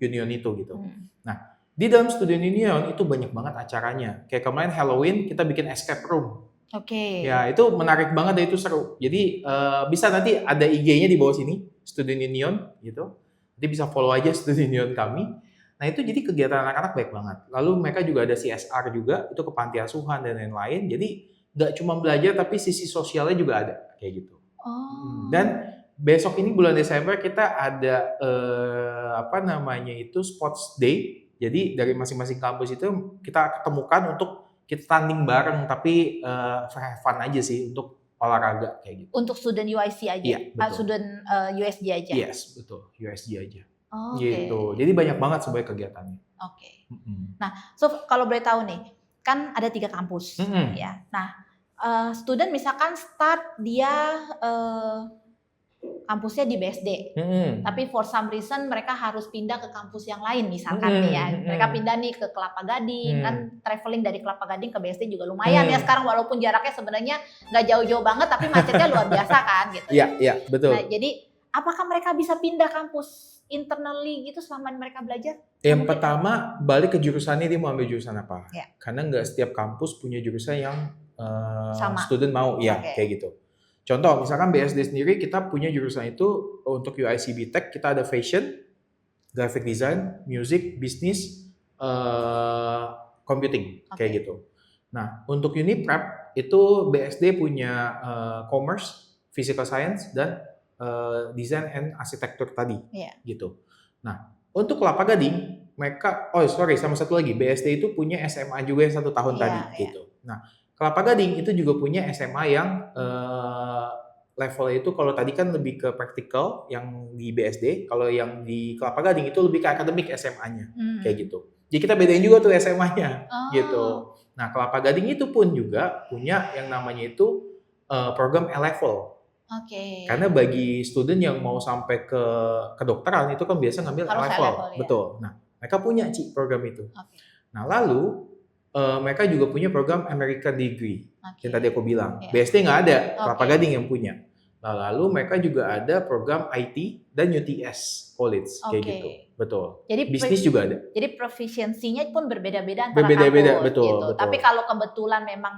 union itu gitu. Nah, di dalam student union itu banyak banget acaranya. Kayak kemarin Halloween kita bikin escape room. Ya, itu menarik banget, itu seru. Jadi bisa nanti ada IG-nya di bawah sini, student union gitu. Nanti bisa follow aja student union kami. Nah, itu jadi kegiatan anak-anak baik banget. Lalu mereka juga ada CSR juga, itu ke panti asuhan dan lain-lain. Jadi nggak cuma belajar tapi sisi sosialnya juga ada kayak gitu. Dan besok ini bulan Desember kita ada sports day. Jadi dari masing-masing kampus itu kita ketemukan untuk kita tanding bareng, tapi have fun aja sih untuk olahraga kayak gitu. Untuk student UIC aja? Iya, betul. Student USG aja? Yes, betul. USG aja. Gitu. Jadi banyak banget sebenarnya kegiatannya. Nah, so kalau boleh tahu nih, kan ada 3 kampus ya. Nah, student misalkan start dia kampusnya di BSD, tapi for some reason mereka harus pindah ke kampus yang lain misalkan nih ya, mereka pindah nih ke Kelapa Gading, kan traveling dari Kelapa Gading ke BSD juga lumayan ya sekarang, walaupun jaraknya sebenarnya nggak jauh-jauh banget, tapi macetnya luar biasa kan gitu. Iya, betul. Nah, jadi apakah mereka bisa pindah kampus internally gitu selama mereka belajar? Yang pertama, balik ke jurusannya, dia mau ambil jurusan apa. Karena nggak setiap kampus punya jurusan yang student mau, kayak gitu. Contoh, misalkan BSD sendiri kita punya jurusan itu untuk UIC BTech, kita ada fashion, graphic design, music, business, computing, kayak gitu. Nah, untuk Uniprep itu BSD punya commerce, physical science, dan design and arsitektur tadi, gitu. Nah, untuk Kelapa Gading, mereka, sama satu lagi, BSD itu punya SMA juga yang 1 tahun tadi, gitu. Nah, Kelapa Gading itu juga punya SMA yang levelnya itu kalau tadi kan lebih ke praktikal yang di BSD, kalau yang di Kelapa Gading itu lebih ke akademik SMA-nya, kayak gitu. Jadi kita bedain juga tuh SMA-nya, gitu. Nah, Kelapa Gading itu pun juga punya yang namanya itu program A-level. Karena bagi student yang mau sampai ke kedokteran itu kan biasa ngambil A-level, betul. Nah, mereka punya program itu. Nah, lalu mereka juga punya program American Degree yang tadi aku bilang. BSD nggak ada, Kelapa Gading yang punya. Nah, lalu mereka juga ada program IT dan UTS College kayak gitu, betul. Jadi bisnis juga ada. Jadi proficiency-nya pun berbeda-beda antara kampus. Betul, gitu. betul. Tapi kalau kebetulan memang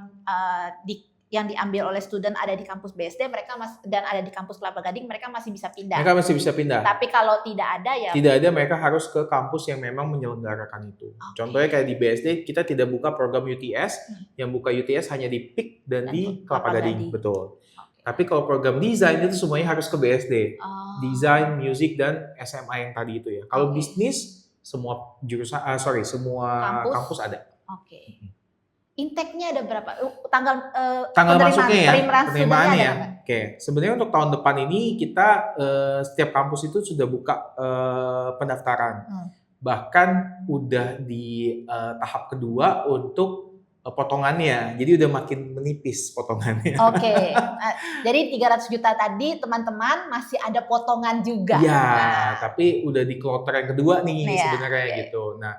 yang diambil oleh student ada di kampus BSD, mereka dan ada di kampus Kelapa Gading, mereka masih bisa pindah. Mereka masih bisa pindah. Tapi kalau tidak ada ya. Tidak ada, mereka harus ke kampus yang memang menyelenggarakan itu. Contohnya kayak di BSD kita tidak buka program UTS, yang buka UTS hanya di PIK dan di Kelapa Gading, betul. Tapi kalau program desain itu semuanya harus ke BSD. Desain, music, dan SMA yang tadi itu ya. Kalau bisnis semua jurusan, semua kampus ada. Intake-nya ada berapa? Tanggal masuknya ya, penerimaannya ya. Sebenarnya untuk tahun depan ini kita setiap kampus itu sudah buka pendaftaran. Bahkan udah di tahap kedua untuk potongannya. Jadi udah makin menipis potongannya. Jadi 300 juta tadi teman-teman masih ada potongan juga. Ya, tapi udah di kloter yang kedua nih sebenarnya gitu. Nah,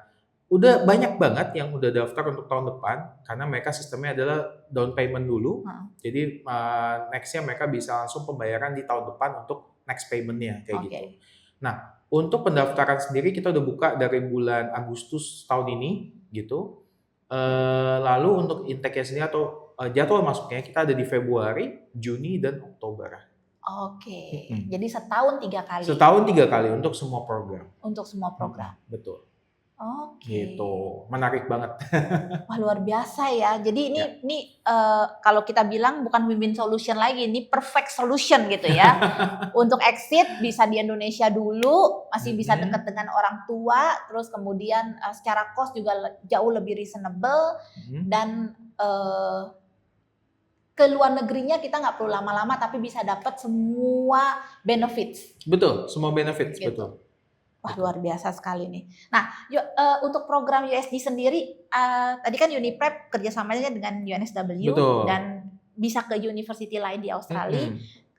Udah banyak banget yang udah daftar untuk tahun depan karena mereka sistemnya adalah down payment dulu. Jadi nextnya mereka bisa langsung pembayaran di tahun depan untuk next payment-nya kayak gitu. Nah, untuk pendaftaran sendiri kita udah buka dari bulan Agustus tahun ini gitu. Lalu untuk intake-nya sendiri atau jadwal masuknya kita ada di Februari, Juni, dan Oktober. Jadi setahun 3 kali. Setahun 3 kali untuk semua program. Untuk semua program. Betul. Gitu, menarik banget. Wah, luar biasa ya. Jadi ini kalau kita bilang bukan win-win solution lagi, ini perfect solution gitu ya. Untuk exit bisa di Indonesia dulu, masih bisa dekat dengan orang tua, terus kemudian secara cost juga jauh lebih reasonable, dan ke luar negerinya kita nggak perlu lama-lama tapi bisa dapat semua benefits. Betul, semua benefits, gitu. Betul. Wah, luar biasa sekali nih. Nah, untuk program USG sendiri, tadi kan Uniprep kerjasamanya dengan UNSW. Betul. Dan bisa ke university lain di Australia.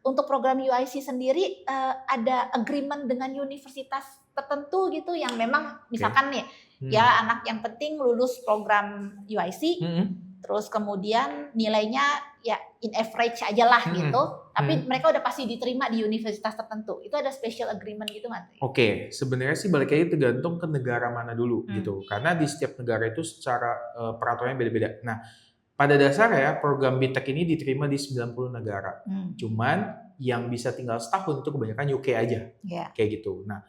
Untuk program UIC sendiri, ada agreement dengan universitas tertentu gitu yang memang misalkan nih, ya anak yang penting lulus program UIC, terus kemudian nilainya ya in average aja lah gitu. Tapi mereka udah pasti diterima di universitas tertentu. Itu ada special agreement gitu nggak? Oke, sebenarnya sih balik lagi tergantung ke negara mana dulu gitu. Karena di setiap negara itu secara peraturannya beda-beda. Nah, pada dasarnya program BTech ini diterima di 90 negara. Cuman yang bisa tinggal setahun itu kebanyakan UK aja. Kayak gitu. Nah,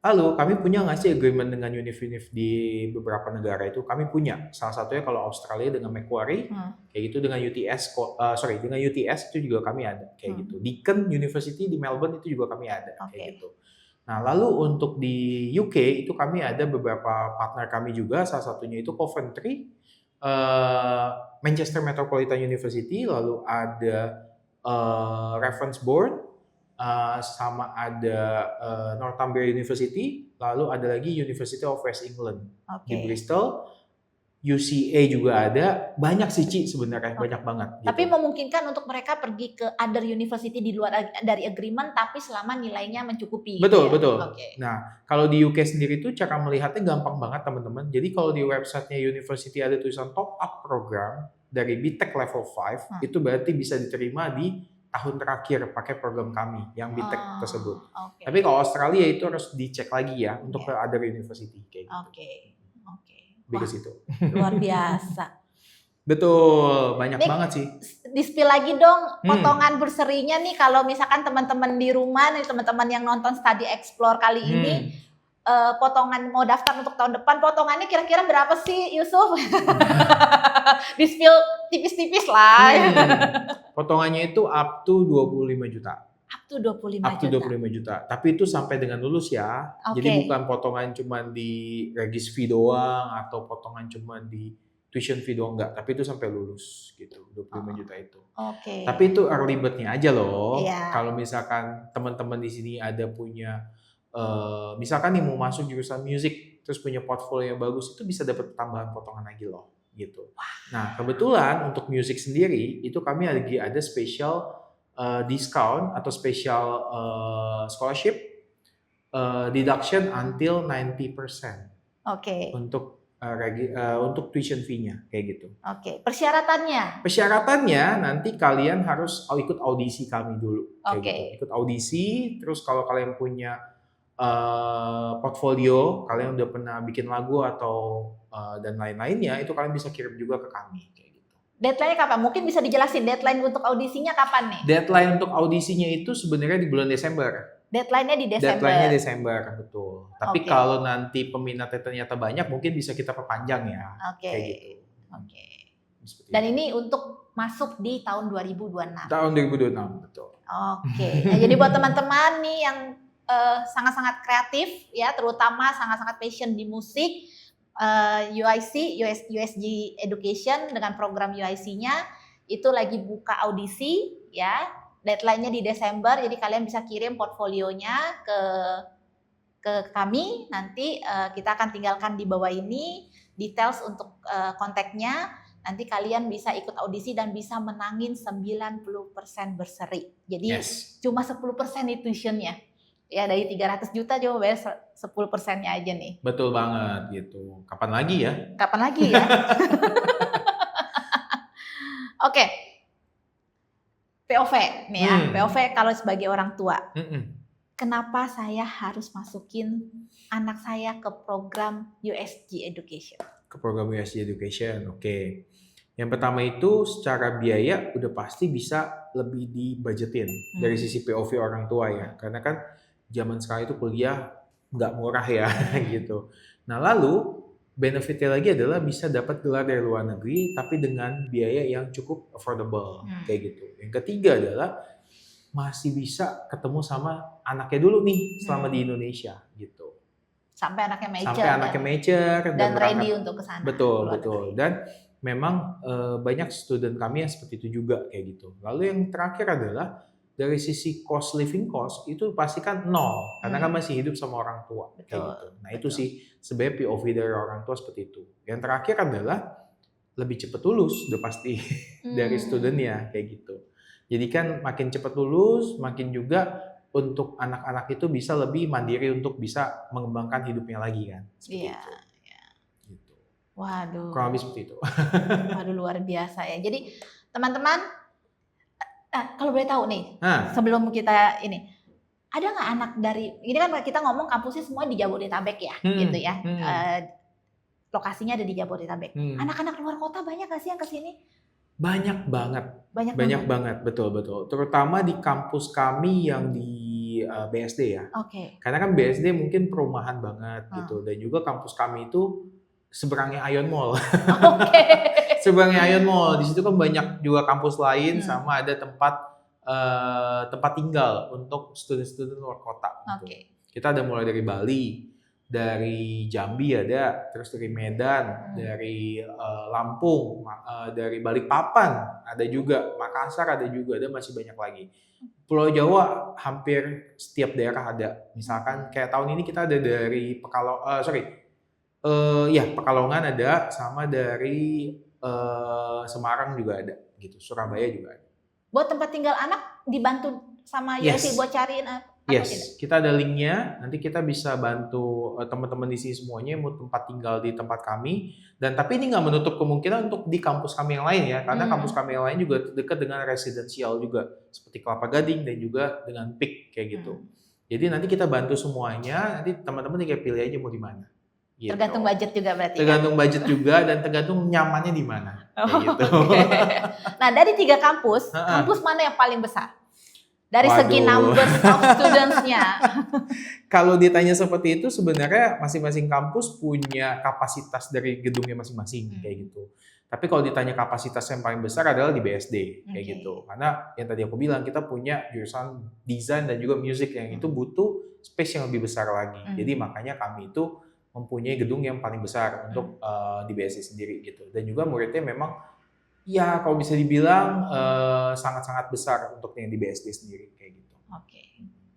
lalu kami punya nggak sih agreement dengan univ-univ di beberapa negara itu? Kami punya. Salah satunya kalau Australia dengan Macquarie, kayak gitu dengan dengan UTS itu juga kami ada kayak gitu. Deakin University di Melbourne itu juga kami ada kayak gitu. Nah, lalu untuk di UK itu kami ada beberapa partner kami juga. Salah satunya itu Coventry, Manchester Metropolitan University, lalu ada Ravensbourne, sama ada Northumbria University, lalu ada lagi University of West England di Bristol, UCA juga ada, banyak sih Ci sebenarnya, banyak banget. Gitu. Tapi memungkinkan untuk mereka pergi ke other university di luar dari agreement, tapi selama nilainya mencukupi. Betul, gitu ya? Betul. Nah, kalau di UK sendiri tuh cara melihatnya gampang banget teman-teman. Jadi kalau di websitenya university ada tulisan top up program dari BTech level 5, itu berarti bisa diterima di tahun terakhir pakai program kami yang BTech tersebut. Tapi kalau Australia itu harus dicek lagi ya untuk ke other university kayak gitu. Ke situ. Luar biasa. Betul, banyak banget sih. Di-spill lagi dong potongan bursary-nya nih kalau misalkan teman-teman di rumah nih, teman-teman yang nonton Study Explore kali ini potongan mau daftar untuk tahun depan, potongannya kira-kira berapa sih Yusuf? Di-spill tipis-tipis lah. Potongannya itu up to 25 juta. Up to 25 juta. Tapi itu sampai dengan lulus ya. Jadi bukan potongan cuma di regis fee doang atau potongan cuma di tuition fee doang, enggak. Tapi itu sampai lulus gitu, 25 juta itu. Tapi itu early bird-nya aja loh. Kalau misalkan teman-teman di sini ada punya misalkan nih mau masuk jurusan musik terus punya portfolio yang bagus, itu bisa dapat tambahan potongan lagi loh gitu. Nah, kebetulan untuk musik sendiri itu kami lagi ada special discount atau special scholarship deduction until 90%. Untuk tuition fee-nya kayak gitu. Persyaratannya? Persyaratannya nanti kalian harus ikut audisi kami dulu. Gitu. Ikut audisi, terus kalau kalian punya portfolio, kalian udah pernah bikin lagu atau dan lain-lainnya, itu kalian bisa kirim juga ke kami. Deadline-nya kapan? Mungkin bisa dijelasin deadline untuk audisinya kapan nih? Deadline untuk audisinya itu sebenarnya di bulan Desember. Deadline-nya di Desember? Deadline-nya Desember, betul. Tapi kalau nanti peminatnya ternyata banyak, mungkin bisa kita perpanjang ya. Kayak gitu. Dan ini untuk masuk di tahun 2026? Tahun 2026, betul. Nah, jadi buat teman-teman nih yang sangat-sangat kreatif, ya, terutama sangat-sangat passion di musik, USG Education dengan program UIC-nya itu lagi buka audisi ya, deadline-nya di Desember, jadi kalian bisa kirim portfolionya ke kami, nanti kita akan tinggalkan di bawah ini details untuk kontaknya, nanti kalian bisa ikut audisi dan bisa menangin 90% bursary, jadi cuma 10% tuition-nya. Ya dari 300 juta coba bayar 10%-nya aja nih. Betul banget gitu. Kapan lagi ya? Kapan lagi ya? Oke. POV nih ya. POV kalau sebagai orang tua. Kenapa saya harus masukin anak saya ke program USG Education? Ke program USG Education, oke. Yang pertama itu secara biaya udah pasti bisa lebih dibudgetin dari sisi POV orang tua ya. Karena kan zaman sekarang itu kuliah nggak murah ya gitu. Nah lalu benefitnya lagi adalah bisa dapat gelar dari luar negeri tapi dengan biaya yang cukup affordable kayak gitu. Yang ketiga adalah masih bisa ketemu sama anaknya dulu nih selama di Indonesia gitu. Sampai anaknya mature. Sampai anaknya mature dan ready untuk kesana. Betul. Dan memang banyak student kami yang seperti itu juga kayak gitu. Lalu yang terakhir adalah dari sisi living cost itu pasti kan nol karena kan masih hidup sama orang tua kayak gitu. Nah itu sih sebenarnya POV dari orang tua seperti itu. Yang terakhir adalah lebih cepat lulus udah pasti dari studentnya kayak gitu. Jadi kan makin cepat lulus, makin juga untuk anak-anak itu bisa lebih mandiri untuk bisa mengembangkan hidupnya lagi kan. Iya. Gitu. Waduh. Kurang lebih seperti itu. Waduh luar biasa ya. Jadi teman-teman, kalau boleh tahu nih, sebelum kita ini, ada nggak anak dari, ini kan kita ngomong kampusnya semua di Jabodetabek ya, gitu ya. Lokasinya ada di Jabodetabek. Anak-anak luar kota banyak nggak sih yang kesini? Banyak banget, betul. Terutama di kampus kami yang di BSD ya. Oke. Karena kan BSD mungkin perumahan banget gitu, dan juga kampus kami itu seberangnya Ion Mall. Oke. Seberangnya Ion Mall, di situ kan banyak juga kampus lain sama ada tempat tinggal untuk student-student luar kota. Gitu. Kita ada mulai dari Bali, dari Jambi ada, terus dari Medan, dari Lampung, dari Balikpapan ada juga, Makassar ada juga, ada masih banyak lagi. Pulau Jawa hampir setiap daerah ada. Misalkan kayak tahun ini kita ada dari Pekalongan ada, sama dari Semarang juga ada, gitu. Surabaya juga ada. Buat tempat tinggal anak dibantu sama USG buat cariin Yes, kita ada linknya. Nanti kita bisa bantu teman-teman di sini semuanya yang mau tempat tinggal di tempat kami. Dan tapi ini nggak menutup kemungkinan untuk di kampus kami yang lain ya, karena kampus kami yang lain juga dekat dengan residensial juga, seperti Kelapa Gading dan juga dengan PIK kayak gitu. Jadi nanti kita bantu semuanya. Nanti teman-teman tinggal pilih aja mau di mana. Gitu. Tergantung budget juga berarti. Tergantung budget juga dan tergantung nyamannya di mana. Gitu. Nah dari 3 kampus, kampus mana yang paling besar? Dari segi numbers of students-nya. Kalau ditanya seperti itu sebenarnya masing-masing kampus punya kapasitas dari gedungnya masing-masing kayak gitu. Tapi kalau ditanya kapasitas yang paling besar adalah di BSD kayak gitu. Karena yang tadi aku bilang kita punya jurusan desain dan juga music yang itu butuh space yang lebih besar lagi. Jadi makanya kami itu mempunyai gedung yang paling besar untuk di BSD sendiri gitu. Dan juga muridnya memang ya, kalau bisa dibilang sangat-sangat besar untuk yang di BSD sendiri kayak gitu. Oke.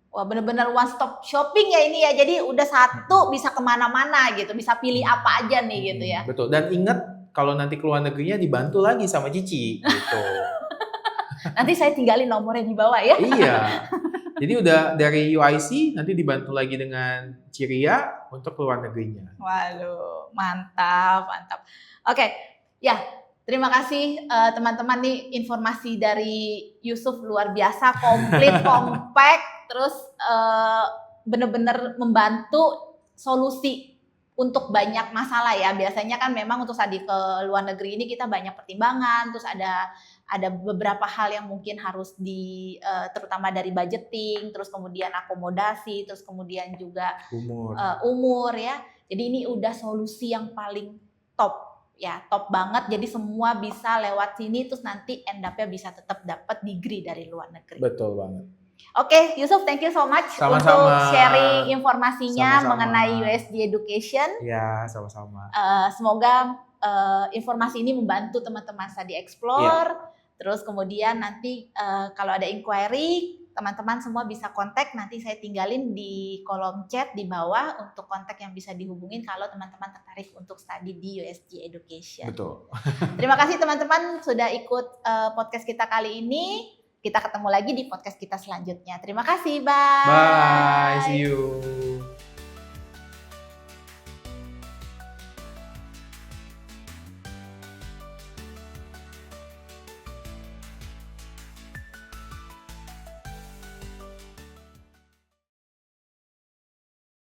Wah benar-benar one stop shopping ya ini ya. Jadi udah satu bisa kemana-mana gitu, bisa pilih apa aja nih gitu ya. Betul. Dan ingat kalau nanti keluar negerinya dibantu lagi sama Cici gitu. Nanti saya tinggalin nomornya di bawah ya. Iya. Jadi udah dari UIC nanti dibantu lagi dengan Ciria untuk keluar negerinya. Waduh, mantap. Oke, ya. Terima kasih teman-teman nih, informasi dari Yusuf luar biasa, komplit, compact, terus benar-benar membantu solusi untuk banyak masalah ya. Biasanya kan memang untuk studi ke luar negeri ini kita banyak pertimbangan, terus ada beberapa hal yang mungkin harus terutama dari budgeting, terus kemudian akomodasi, terus kemudian juga umur ya. Jadi ini udah solusi yang paling top. Ya, top banget. Jadi semua bisa lewat sini, terus nanti end up-nya bisa tetap dapat degree dari luar negeri. Betul banget. Oke, Yusuf, thank you so much untuk sharing informasinya mengenai USG Education. Ya, sama-sama. Semoga informasi ini membantu teman-teman Study Explore. Terus kemudian nanti kalau ada inquiry, teman-teman semua bisa kontak, nanti saya tinggalin di kolom chat di bawah untuk kontak yang bisa dihubungin kalau teman-teman tertarik untuk studi di USG Education. Betul. Terima kasih teman-teman sudah ikut podcast kita kali ini. Kita ketemu lagi di podcast kita selanjutnya. Terima kasih, bye. Bye, see you.